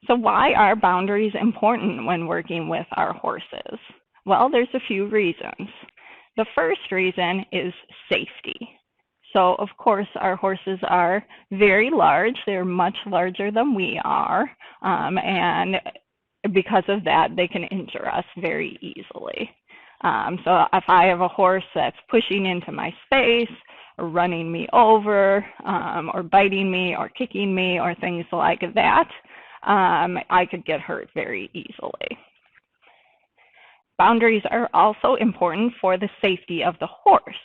So why are boundaries important when working with our horses? Well, there's a few reasons. The first reason is safety. So, of course, our horses are very large. They're much larger than we are. And because of that, they can injure us very easily. So if I have a horse that's pushing into my space, or running me over, or biting me, or kicking me, or things like that, I could get hurt very easily. Boundaries are also important for the safety of the horse.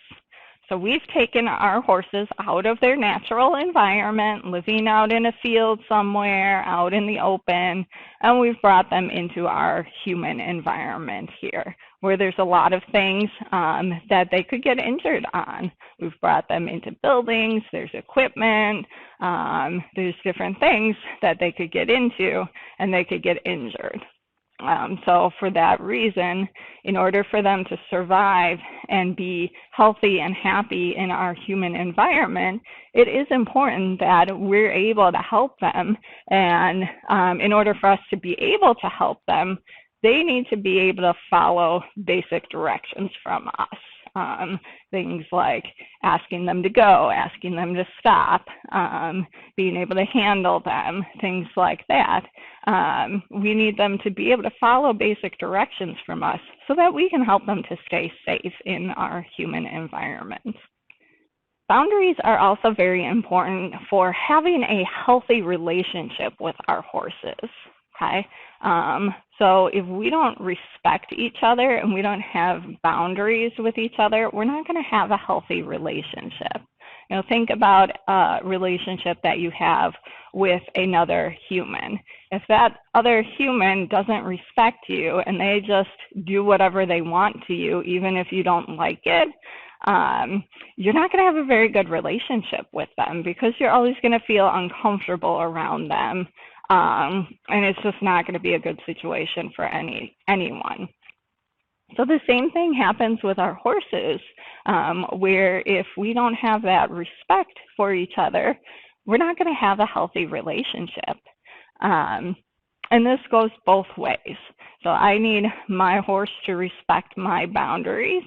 So we've taken our horses out of their natural environment, living out in a field somewhere, out in the open, and we've brought them into our human environment here, where there's a lot of things that they could get injured on. We've brought them into buildings, there's equipment, there's different things that they could get into, and they could get injured. So for that reason, in order for them to survive and be healthy and happy in our human environment, it is important that we're able to help them. And in order for us to be able to help them, they need to be able to follow basic directions from us. Things like asking them to go, asking them to stop, being able to handle them, things like that. We need them to be able to follow basic directions from us so that we can help them to stay safe in our human environment. Boundaries are also very important for having a healthy relationship with our horses. Okay, so if we don't respect each other and we don't have boundaries with each other, we're not going to have a healthy relationship. You know, think about a relationship that you have with another human. If that other human doesn't respect you and they just do whatever they want to you, even if you don't like it, you're not going to have a very good relationship with them because you're always going to feel uncomfortable around them. And it's just not going to be a good situation for anyone. So the same thing happens with our horses, where if we don't have that respect for each other, we're not going to have a healthy relationship. And this goes both ways. So I need my horse to respect my boundaries.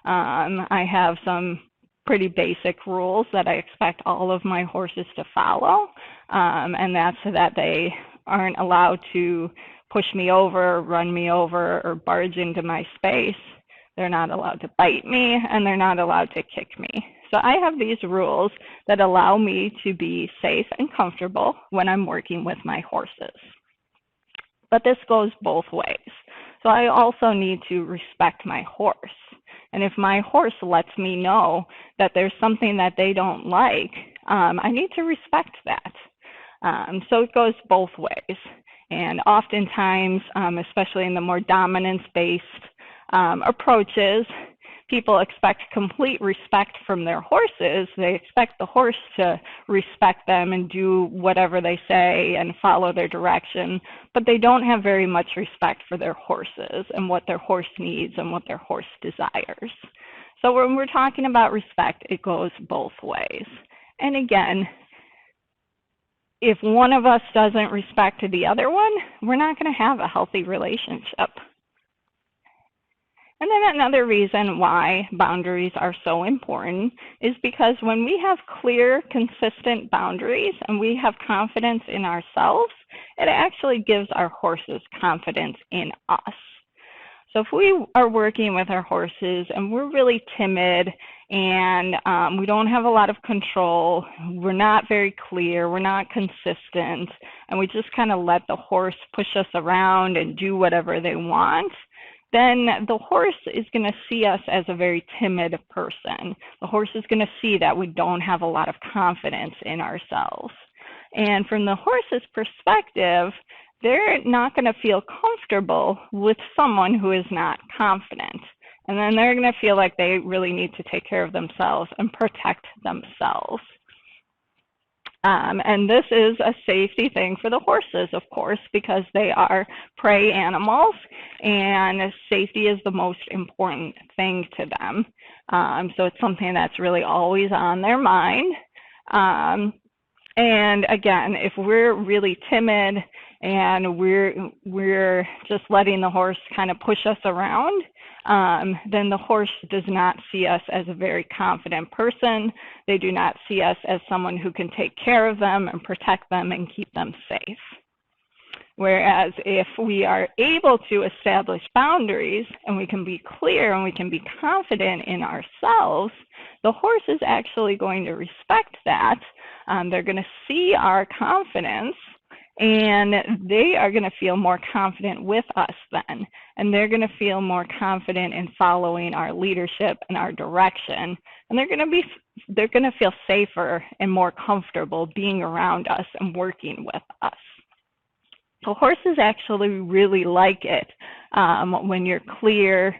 I have some pretty basic rules that I expect all of my horses to follow, and that's so that they aren't allowed to push me over, run me over, or barge into my space. They're not allowed to bite me, and they're not allowed to kick me. So I have these rules that allow me to be safe and comfortable when I'm working with my horses. But this goes both ways. So I also need to respect my horse. And if my horse lets me know that there's something that they don't like, I need to respect that. So it goes both ways. And oftentimes, especially in the more dominance-based approaches, people expect complete respect from their horses. They expect the horse to respect them and do whatever they say and follow their direction, but they don't have very much respect for their horses and what their horse needs and what their horse desires. So when we're talking about respect, it goes both ways. And again, if one of us doesn't respect the other one, we're not going to have a healthy relationship. And then another reason why boundaries are so important is because when we have clear, consistent boundaries and we have confidence in ourselves, it actually gives our horses confidence in us. So if we are working with our horses and we're really timid and we don't have a lot of control, we're not very clear, we're not consistent, and we just kind of let the horse push us around and do whatever they want, then the horse is going to see us as a very timid person. The horse is going to see that we don't have a lot of confidence in ourselves. And from the horse's perspective, they're not going to feel comfortable with someone who is not confident. And then they're going to feel like they really need to take care of themselves and protect themselves. And this is a safety thing for the horses, of course, because they are prey animals, and safety is the most important thing to them. So it's something that's really always on their mind. And again, if we're really timid and we're just letting the horse kind of push us around, then the horse does not see us as a very confident person. They do not see us as someone who can take care of them and protect them and keep them safe. Whereas if we are able to establish boundaries and we can be clear and we can be confident in ourselves, the horse is actually going to respect that. They're going to see our confidence, and they are going to feel more confident with us then. And they're going to feel more confident in following our leadership and our direction. And they're going to feel safer and more comfortable being around us and working with us. So horses actually really like it when you're clear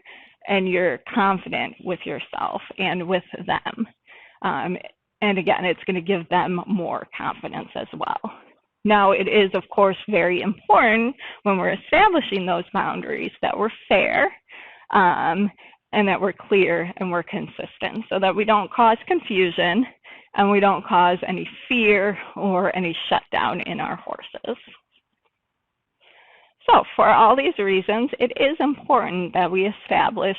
and you're confident with yourself and with them. And again, it's going to give them more confidence as well. Now, it is, of course, very important when we're establishing those boundaries that we're fair and that we're clear and we're consistent so that we don't cause confusion and we don't cause any fear or any shutdown in our horses. So for all these reasons, it is important that we establish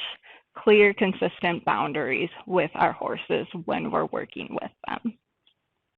clear, consistent boundaries with our horses when we're working with them.